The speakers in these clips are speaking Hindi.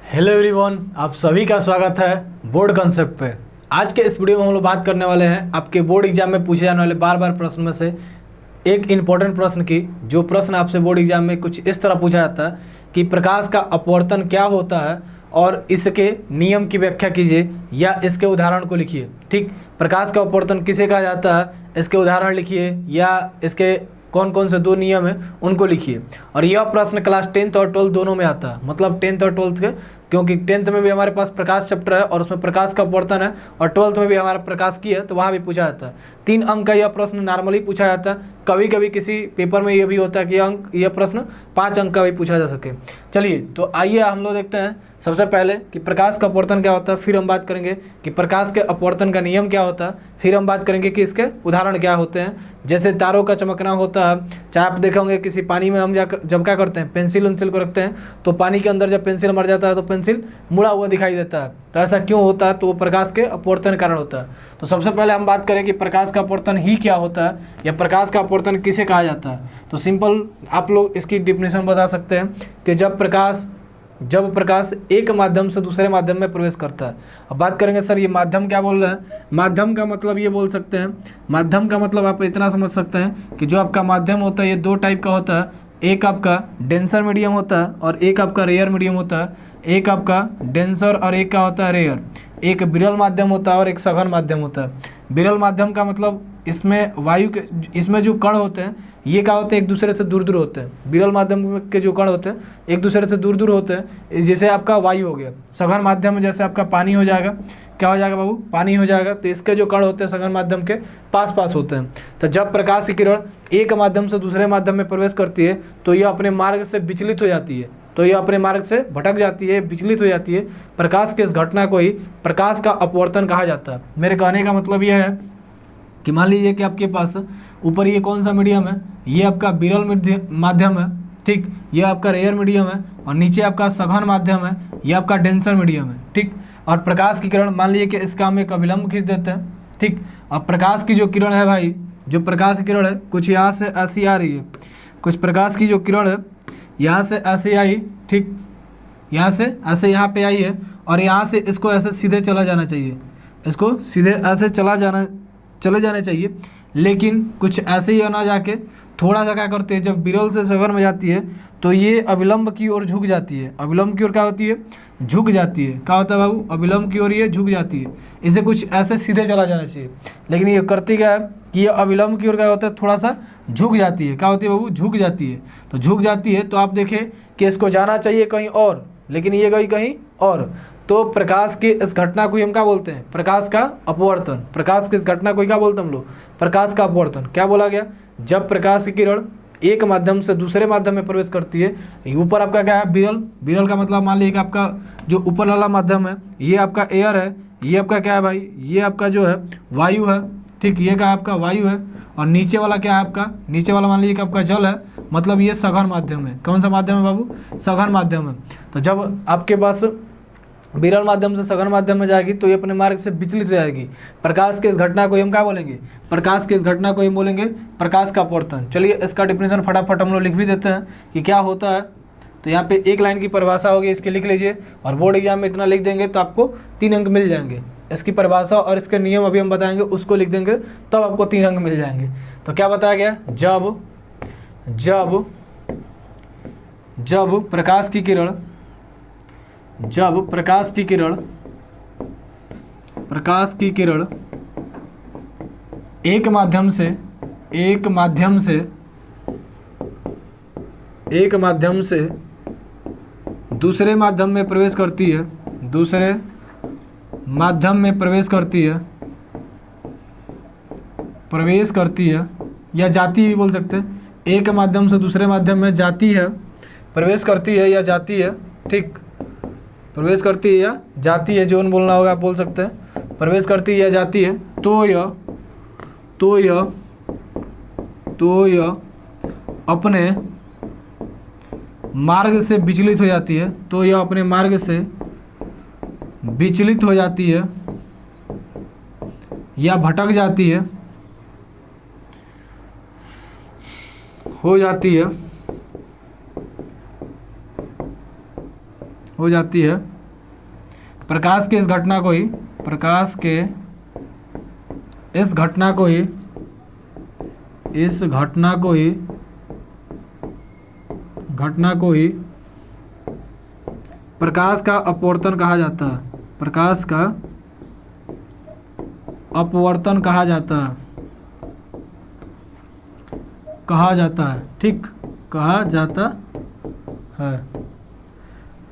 हेलो एवरीवन, आप सभी का स्वागत है बोर्ड कॉन्सेप्ट पे। आज के इस वीडियो में हम लोग बात करने वाले हैं आपके बोर्ड एग्जाम में पूछे जाने वाले बार बार प्रश्न में से एक इम्पॉर्टेंट प्रश्न की। जो प्रश्न आपसे बोर्ड एग्जाम में कुछ इस तरह पूछा जाता है कि प्रकाश का अपवर्तन क्या होता है और इसके नियम की व्याख्या कीजिए या इसके उदाहरण को लिखिए। ठीक, प्रकाश का अपवर्तन किसे कहा जाता है, इसके उदाहरण लिखिए या इसके कौन कौन से दो नियम हैं उनको लिखिए। और यह प्रश्न क्लास 10th और 12th दोनों में आता है, मतलब 10th और 12th के, क्योंकि 10th में भी हमारे पास प्रकाश चैप्टर है और उसमें प्रकाश का अपवर्तन है, और 12th में भी हमारा प्रकाश की है तो वहाँ भी पूछा जाता है। 3 अंक का यह प्रश्न नॉर्मली पूछा जाता है। कभी कभी किसी पेपर में यह भी होता है कि यह प्रश्न 5 अंक का भी पूछा जा सके। चलिए तो आइए हम लोग देखते हैं सबसे पहले कि प्रकाश का अपवर्तन क्या होता है, फिर हम बात करेंगे कि प्रकाश के अपवर्तन का नियम क्या होता है, फिर हम बात करेंगे कि इसके उदाहरण क्या होते हैं। जैसे तारों का चमकना होता है, चाहे आप देखेंगे किसी पानी में हम जब क्या करते हैं, पेंसिल उंसिल को रखते हैं तो पानी के अंदर जब पेंसिल मर जाता है तो पेंसिल मुड़ा हुआ दिखाई देता है। तो ऐसा क्यों होता है? तो वो प्रकाश के अपवर्तन कारण होता है। तो सबसे पहले हम बात करें कि प्रकाश का अपवर्तन ही क्या होता है या प्रकाश का अपवर्तन किसे कहा जाता है। तो सिंपल आप लोग इसकी डिफिनेशन बता सकते हैं कि जब प्रकाश एक माध्यम से दूसरे माध्यम में प्रवेश करता है। अब बात करेंगे सर ये माध्यम क्या बोल रहे हैं। माध्यम का मतलब ये बोल सकते हैं, माध्यम का मतलब आप इतना समझ सकते हैं कि जो आपका माध्यम होता है ये 2 टाइप का होता है। एक आपका डेंसर मीडियम होता है और एक आपका रेयर मीडियम होता है। एक आपका डेंसर और एक का होता है रेयर। एक विरल माध्यम होता है और एक सघन माध्यम होता है। विरल माध्यम का मतलब इसमें जो कण होते हैं ये क्या होते हैं, एक दूसरे से दूर दूर होते हैं। विरल माध्यम के जो कण होते हैं एक दूसरे से दूर दूर होते हैं, जैसे आपका वायु हो गया। सघन माध्यम में जैसे आपका पानी हो जाएगा, क्या हो जाएगा बाबू, पानी हो जाएगा। तो इसके जो कण होते हैं सघन माध्यम के पास पास होते हैं। तो जब प्रकाश की किरण एक माध्यम से दूसरे माध्यम में प्रवेश करती है तो यह अपने मार्ग से विचलित हो जाती है, तो यह अपने मार्ग से भटक जाती है, विचलित हो जाती है। प्रकाश के इस घटना को ही प्रकाश का अपवर्तन कहा जाता है। मेरे कहने का मतलब यह है कि मान लीजिए कि आपके पास ऊपर ये कौन सा मीडियम है, ये आपका विरल माध्यम है, ठीक, ये आपका रेयर मीडियम है, और नीचे आपका सघन माध्यम है, ये आपका डेंसर मीडियम है, ठीक। और प्रकाश की किरण मान लीजिए कि इसका हम एक अभिलंब खींच देते हैं, ठीक। अब प्रकाश की जो किरण है भाई, जो प्रकाश की किरण है कुछ यहाँ से ऐसी आ रही है, कुछ प्रकाश की जो किरण है यहाँ से ऐसे आई, ठीक, यहाँ से ऐसे यहाँ पे आई है, और यहाँ से इसको ऐसे सीधे चला जाना चाहिए, इसको सीधे ऐसे चले जाने चाहिए। लेकिन कुछ ऐसे ही ना जाके थोड़ा सा क्या करते हैं, जब विरल से सघन में जाती है तो ये अविलंब की ओर झुक जाती है। अविलंब की ओर क्या होती है, झुक जाती है। क्या होता है बाबू, अविलंब की ओर ये झुक जाती है। इसे कुछ ऐसे सीधे चला जाना चाहिए, लेकिन ये करती क्या है कि ये अविलंब की ओर क्या होता है, थोड़ा सा झुक जाती है। क्या होती है बाबू, झुक जाती है। तो झुक जाती है तो आप देखें कि इसको जाना चाहिए कहीं और, लेकिन ये गई कहीं और। तो प्रकाश की इस घटना को हम क्या बोलते हैं, प्रकाश का अपवर्तन। प्रकाश की इस घटना को क्या बोलते हैं हम लोग, प्रकाश का अपवर्तन। क्या बोला गया, जब प्रकाश की किरण एक माध्यम से दूसरे माध्यम में प्रवेश करती है। ऊपर आपका क्या है, विरल। विरल का मतलब मान लीजिए कि आपका जो ऊपर वाला माध्यम है ये आपका एयर है, ये आपका क्या है भाई, ये आपका जो है वायु है, ठीक, ये क्या आपका वायु है। और नीचे वाला क्या है आपका, नीचे वाला मान लीजिए कि आपका जल है, मतलब ये सघन माध्यम है। कौन सा माध्यम है बाबू, सघन माध्यम है। तो जब आपके पास विरल माध्यम से सघन माध्यम में जाएगी तो ये अपने मार्ग से विचलित हो जाएगी। प्रकाश के इस घटना को हम क्या बोलेंगे, प्रकाश की इस घटना को हम बोलेंगे प्रकाश का अपवर्तन। चलिए इसका डिफिनेशन फटाफट हम लोग लिख भी देते हैं कि क्या होता है। तो यहाँ पे 1 लाइन की परिभाषा होगी, इसके लिख लीजिए, और बोर्ड एग्जाम में इतना लिख देंगे तो आपको 3 अंक मिल जाएंगे। इसकी परिभाषा और इसके नियम अभी हम बताएंगे, उसको लिख देंगे तब आपको 3 अंक मिल जाएंगे। तो क्या बताया गया, जब प्रकाश की किरण एक माध्यम से दूसरे माध्यम में प्रवेश करती है, या जाती भी बोल सकते हैं। एक माध्यम से दूसरे माध्यम में जाती है, प्रवेश करती है या जाती है, ठीक, प्रवेश करती है या जाती है, जो बोलना होगा आप बोल सकते हैं, प्रवेश करती है या जाती है। तो यह अपने मार्ग से विचलित हो जाती है, तो यह अपने मार्ग से विचलित हो जाती है या भटक जाती है, हो जाती है प्रकाश के इस घटना को ही प्रकाश का अपवर्तन कहा जाता है। प्रकाश का अपवर्तन कहा जाता है, ठीक, कहा जाता है।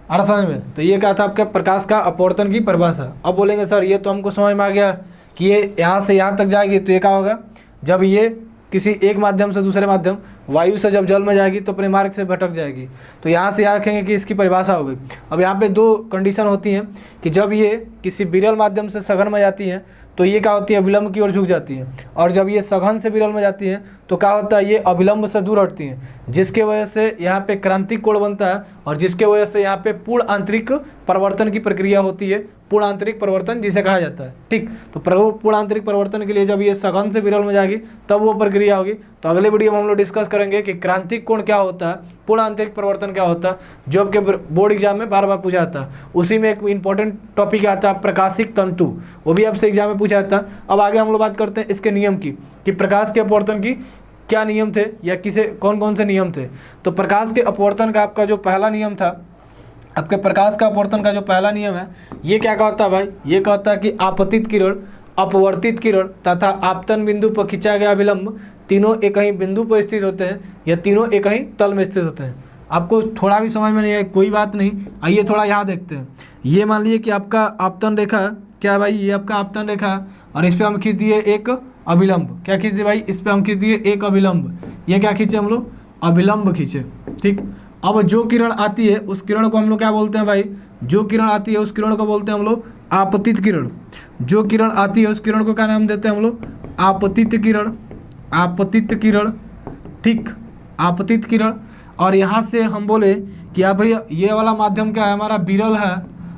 आ रहा समझ में? तो ये क्या था आपके प्रकाश का अपवर्तन की परिभाषा। अब बोलेंगे सर ये तो हमको समझ में आ गया कि ये यहाँ से यहाँ तक जाएगी, तो ये क्या होगा, जब ये किसी एक माध्यम से दूसरे माध्यम, वायु से जब जल में जाएगी तो अपने मार्ग से भटक जाएगी। तो यहाँ से याद रखेंगे कि इसकी परिभाषा हो गई। अब यहाँ पे दो कंडीशन होती हैं कि जब ये किसी विरल माध्यम से सघन में जाती हैं तो ये क्या होती है, विलंब की ओर झुक जाती है, और जब ये सघन से विरल में जाती हैं तो क्या होता है, ये अविलंब से दूर हटती हैं, जिसके वजह से यहाँ पे क्रांतिक कोण बनता है, और जिसके वजह से यहाँ पे पूर्ण आंतरिक परिवर्तन की प्रक्रिया होती है, पूर्ण आंतरिक परिवर्तन जिसे कहा जाता है, ठीक। तो पूर्ण आंतरिक परिवर्तन के लिए जब ये सघन से विरल में जाएगी तब वो प्रक्रिया होगी। तो अगले वीडियो में हम लोग डिस्कस करेंगे कि क्रांतिक कोण क्या होता है, पूर्ण आंतरिक परिवर्तन क्या होता है, जो आपके बोर्ड एग्जाम में बार बार पूछा जाता है। उसी में एक इंपॉर्टेंट टॉपिक आता है प्रकाशिक तंतु, वो भी आपसे एग्जाम में पूछा जाता है। अब आगे हम लोग बात करते हैं इसके नियम की, कि प्रकाश के अपवर्तन की क्या नियम थे या किसे कौन कौन से नियम थे। तो प्रकाश के अपवर्तन का आपका जो पहला नियम था, आपके प्रकाश का अपवर्तन का जो पहला नियम है, ये क्या कहता है भाई, ये कहता है कि आपतित किरण, अपवर्तित किरण तथा आपतन बिंदु पर खींचा गया विलंब तीनों एक ही बिंदु पर स्थित होते हैं या तीनों एक ही तल में स्थित होते हैं। आपको थोड़ा भी समझ में नहीं आए कोई बात नहीं, आइए थोड़ा यहाँ देखते हैं। ये मान लीजिए कि आपका आपतन रेखा क्या है भाई, ये आपका आपतन रेखा है, और इस पर हम खींच दिए एक अभिलंब। क्या खींच दिए भाई, इस पर हम खींच दिए एक अभिलंब। ये क्या खींचे हम लोग, अभिलंब खींचे, ठीक। अब जो किरण आती है उस किरण को हम लोग क्या बोलते हैं भाई, जो किरण आती है उस किरण को बोलते हैं हम लोग आपतित किरण। जो किरण आती है उस किरण को क्या नाम देते हैं हम लोग, आपतित किरण, आपतित किरण, ठीक, आपतित किरण। और यहाँ से हम बोले कि आप भाई ये वाला माध्यम क्या है हमारा, विरल है,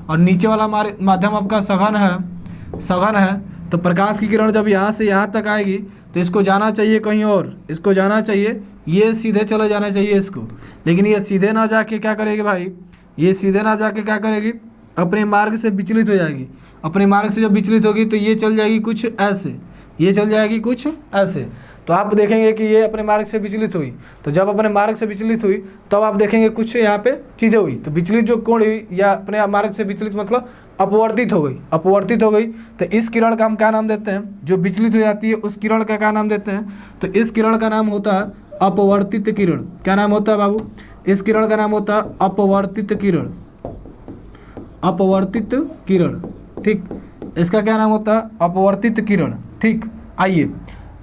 और नीचे वाला माध्यम आपका सघन है। तो प्रकाश की किरण जब यहाँ से यहाँ तक आएगी तो इसको जाना चाहिए कहीं और, इसको जाना चाहिए, ये सीधे चले जाना चाहिए इसको, लेकिन ये सीधे ना जाके क्या करेगी भाई, ये सीधे ना जाके क्या करेगी, अपने मार्ग से विचलित हो जाएगी। अपने मार्ग से जब विचलित होगी तो ये चल जाएगी कुछ ऐसे, ये चल जाएगी कुछ ऐसे। तो आप देखेंगे कि ये अपने मार्ग से विचलित हुई, तो जब अपने मार्ग से विचलित हुई तब आप देखेंगे कुछ यहाँ पे चीज़ें हुई। तो विचलित जो कोण हुई या अपने मार्ग से विचलित मतलब अपवर्तित हो गई, अपवर्तित हो गई। तो इस किरण का हम क्या नाम देते हैं, जो विचलित हो जाती है उस किरण का क्या नाम देते हैं, तो इस किरण का नाम होता है अपवर्तित किरण। क्या नाम होता है बाबू, इस किरण का नाम होता है अपवर्तित किरण, अपवर्तित किरण, ठीक। इसका क्या नाम होता है, अपवर्तित किरण, ठीक। आइए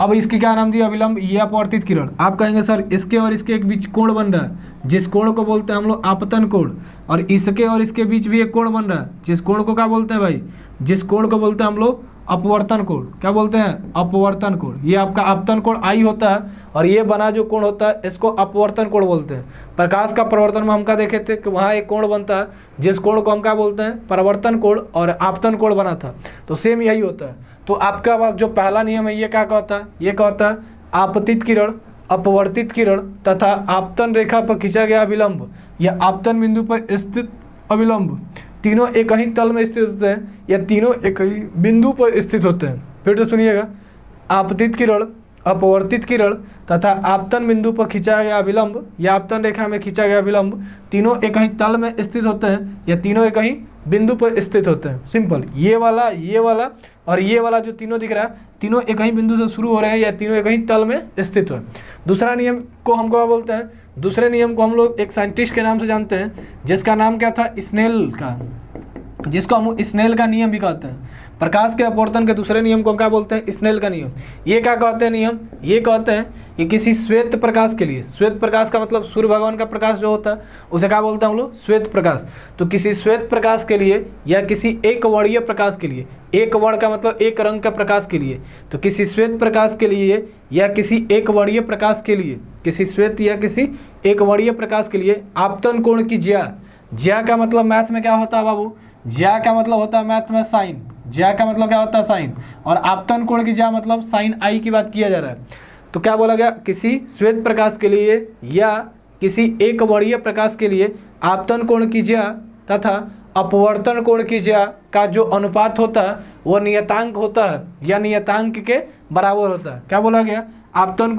अब इसकी क्या नाम दिया, अविलंब, ये अपवर्तित किरण। आप कहेंगे सर इसके और इसके एक बीच कोण बन रहा है, जिस कोण को बोलते हैं हम लोग आपतन कोण, और इसके और इसके बीच भी एक कोण बन रहा है, जिस कोण को क्या बोलते हैं भाई, जिस कोण को बोलते हैं हम लोग अपवर्तन कोण। क्या बोलते हैं, अपवर्तन कोण। ये आपका आपतन कोण आई होता है, और ये बना जो कोण होता है इसको अपवर्तन कोण बोलते हैं। प्रकाश का प्रवर्तन में हम क्या देखे थे कि वहाँ एक कोण बनता है, जिस कोण को हम क्या बोलते हैं, परावर्तन कोण, और आपतन कोण बना था। तो सेम यही होता है। तो आपका जो पहला नियम है ये क्या कहता है, ये कहता है आपतित किरण, अपवर्तित किरण तथा आपतन रेखा पर खींचा गया विलंब या आपतन बिंदु पर स्थित अविलंब तीनों एक ही तल में स्थित होते हैं या तीनों एक ही बिंदु पर स्थित होते हैं। फिर तो सुनिएगा, आपतित किरण, अपवर्तित किरण तथा आपतन बिंदु पर खींचा गया विलंब या आपतन रेखा में खींचा गया विलंब तीनों एक ही तल में स्थित होते हैं या तीनों एक ही बिंदु पर स्थित होते हैं। सिंपल, ये वाला और ये वाला जो तीनों दिख रहा है, तीनों एक ही बिंदु से शुरू हो रहे हैं या तीनों एक ही तल में स्थित हो। दूसरा नियम को हम क्या बोलते हैं, दूसरे नियम को हम लोग एक साइंटिस्ट के नाम से जानते हैं, जिसका नाम क्या था, स्नेल का, जिसको हम स्नेल का नियम भी कहते हैं। प्रकाश के अपवर्तन के दूसरे नियम को क्या बोलते हैं, स्नेल का नियम। ये क्या कहते हैं नियम, ये कहते हैं कि किसी श्वेत प्रकाश के लिए, श्वेत प्रकाश का मतलब सूर्य भगवान का प्रकाश जो होता है उसे क्या बोलते हैं हम लोग, श्वेत प्रकाश। तो किसी श्वेत प्रकाश के लिए या किसी एक वर्णीय प्रकाश के लिए, एक वर्ण का मतलब एक रंग का प्रकाश के लिए, तो किसी श्वेत प्रकाश के लिए या किसी एक वर्णीय प्रकाश के लिए, किसी श्वेत या किसी एक वर्णीय प्रकाश के लिए आपतन कोण की ज्या का मतलब मैथ में क्या होता है बाबू, ज्या का मतलब होता है मैथ में साइन, ज्या का मतलब क्या होता है साइन, और आपतन कोण की ज्या मतलब साइन आई की बात किया जा रहा है। तो क्या बोला गया, किसी श्वेत प्रकाश के लिए या किसी एक वर्णीय प्रकाश के लिए आपतन कोण की ज्या तथा अपवर्तन कोण की ज्या का जो अनुपात होता है वो नियतांक होता है या नियतांक के बराबर होता है। क्या बोला गया? आपतन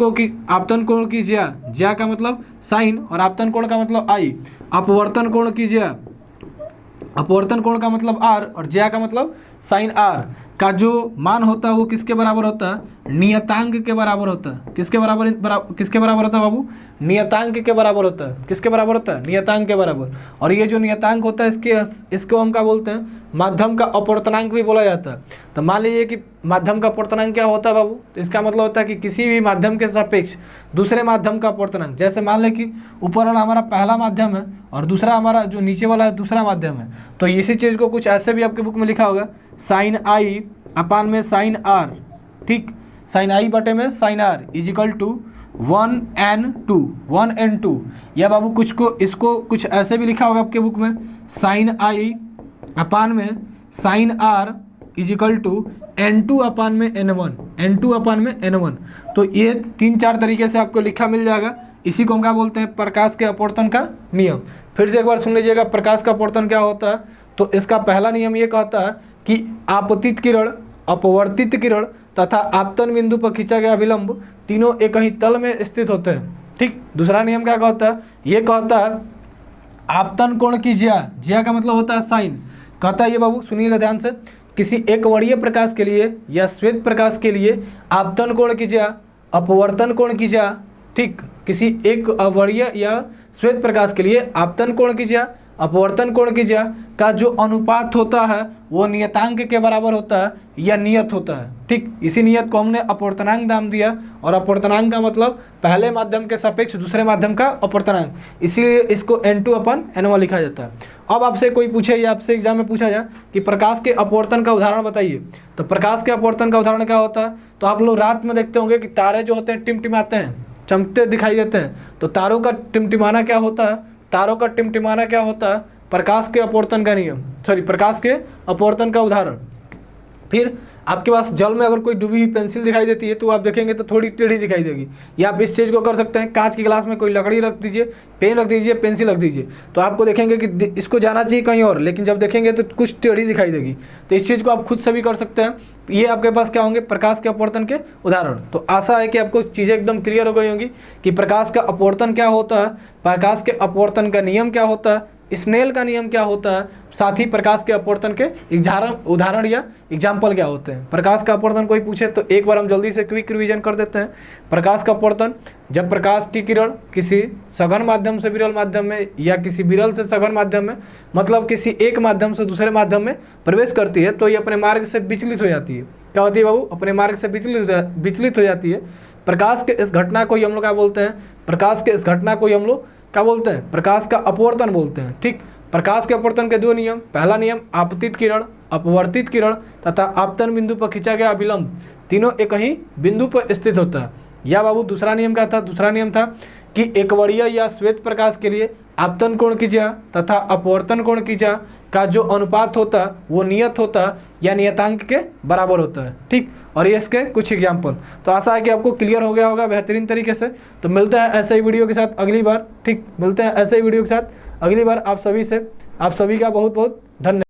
कोण की ज्या का मतलब साइन और आपतन कोण का मतलब आई, अपवर्तन कोण की ज्या, अपवर्तन कोण का मतलब आर और ज्या का मतलब साइन आर का जो मान होता है वो किसके बराबर होता है? नियतांक के बराबर होता है। किसके बराबर होता है बाबू? नियतांक के बराबर होता है। किसके बराबर होता है? नियतांक के बराबर। और ये जो नियतांक होता है इसको हम क्या बोलते हैं? माध्यम का अपवर्तनांक भी बोला जाता है। तो मान लीजिए कि माध्यम का अपवर्तनांक क्या होता है बाबू? तो इसका मतलब होता है कि किसी भी माध्यम के सापेक्ष दूसरे माध्यम का अपवर्तनांक। जैसे मान लें कि ऊपर वाला हमारा पहला माध्यम है और दूसरा हमारा जो नीचे वाला है दूसरा माध्यम है, तो इसी चीज़ को कुछ ऐसे भी आपके बुक में लिखा होगा, साइन आई अपान में साइन आर, ठीक, साइन आई बटे में sine R is equal to 1n2 या बाबू इसको कुछ ऐसे भी लिखा होगा आपके बुक में, साइन आई अपान में sine R is equal to n2 upon में n1। तो ये 3-4 तरीके से आपको लिखा मिल जाएगा। इसी को हम क्या बोलते हैं? प्रकाश के अपवर्तन का नियम। फिर से एक बार सुन लीजिएगा, प्रकाश का अपवर्तन क्या होता है? तो इसका पहला नियम ये कहता है कि आपतित किरण, अपवर्तित किरण तथा आपतन बिंदु पर खींचा गया विलंब तीनों एक ही तल में स्थित होते हैं, ठीक। दूसरा नियम क्या कहता है? ये कहता है आपतन कोण की ज्या का मतलब होता है साइन। कहता है ये बाबू सुनिएगा ध्यान से, किसी एक वर्णीय प्रकाश के लिए या श्वेत प्रकाश के लिए आपतन कोण की ज्या, अपवर्तन कोण की ज्या, ठीक, किसी एक अवर्णीय या श्वेत प्रकाश के लिए आपतन कोण की ज्या, अपवर्तन कोण की ज्या का जो अनुपात होता है वो नियतांक के बराबर होता है या नियत होता है, ठीक। इसी नियत को हमने अपवर्तनांक नाम दिया और अपवर्तनांक का मतलब पहले माध्यम के सापेक्ष दूसरे माध्यम का अपवर्तनांक, इसीलिए इसको n2/n1 लिखा जाता है। अब आपसे कोई पूछे या आपसे एग्जाम में पूछा जाए कि प्रकाश के अपवर्तन का उदाहरण बताइए, तो प्रकाश के अपवर्तन का उदाहरण क्या होता है? तो आप लोग रात में देखते होंगे कि तारे जो होते हैं टिमटिमाते हैं, चमकते दिखाई देते हैं। तो तारों का टिमटिमाना क्या होता है? तारों का टिमटिमाना क्या होता है? प्रकाश के अपवर्तन का नियम, प्रकाश के अपवर्तन का उदाहरण। फिर आपके पास जल में अगर कोई डूबी हुई पेंसिल दिखाई देती है तो आप देखेंगे तो थोड़ी टेढ़ी दिखाई देगी। या आप इस चीज़ को कर सकते हैं, कांच के गिलास में कोई लकड़ी रख दीजिए, पेन रख दीजिए, पेंसिल रख दीजिए, तो आपको देखेंगे कि इसको जाना चाहिए कहीं और, लेकिन जब देखेंगे तो कुछ टेढ़ी दिखाई देगी। तो इस चीज़ को आप खुद से भी कर सकते हैं। ये आपके पास क्या होंगे? प्रकाश के अपवर्तन के उदाहरण। तो आशा है कि आपको चीज़ें एकदम क्लियर हो गई होंगी कि प्रकाश का अपवर्तन क्या होता है, प्रकाश के अपवर्तन का नियम क्या होता है, स्नेल का नियम क्या होता है, साथ ही प्रकाश के अपवर्तन के उदाहरण या एग्जाम्पल क्या होते हैं। प्रकाश का अपवर्तन कोई पूछे तो एक बार हम जल्दी से क्विक रिवीजन कर देते हैं। प्रकाश का अपवर्तन, जब प्रकाश की किरण किसी सघन माध्यम से विरल माध्यम में या किसी विरल से सघन माध्यम में, मतलब किसी एक माध्यम से दूसरे माध्यम में प्रवेश करती है तो ये अपने मार्ग से विचलित हो जाती है। क्या होती है बाबू? अपने मार्ग से विचलित हो जाती है। प्रकाश के इस घटना को हम लोग क्या बोलते हैं? प्रकाश के इस घटना को हम लोग क्या बोलते हैं? प्रकाश का अपवर्तन बोलते हैं, ठीक। प्रकाश के अपवर्तन के 2 नियम, पहला नियम आपतित किरण, अपवर्तित किरण तथा आपतन बिंदु पर खींचा गया विलंब तीनों एक ही बिंदु पर स्थित होता है। या बाबू दूसरा नियम क्या था? दूसरा नियम था कि एकवर्णीय या श्वेत प्रकाश के लिए आपतन कोण की ज्या तथा अपवर्तन कोण की ज्या का जो अनुपात होता है वो नियत होता है या नियतांक के बराबर होता है, ठीक। और ये इसके कुछ एग्जाम्पल। तो आशा है कि आपको क्लियर हो गया होगा बेहतरीन तरीके से। तो मिलते हैं ऐसे ही वीडियो के साथ अगली बार, ठीक। मिलते हैं ऐसे ही वीडियो के साथ अगली बार। आप सभी का बहुत बहुत धन्यवाद।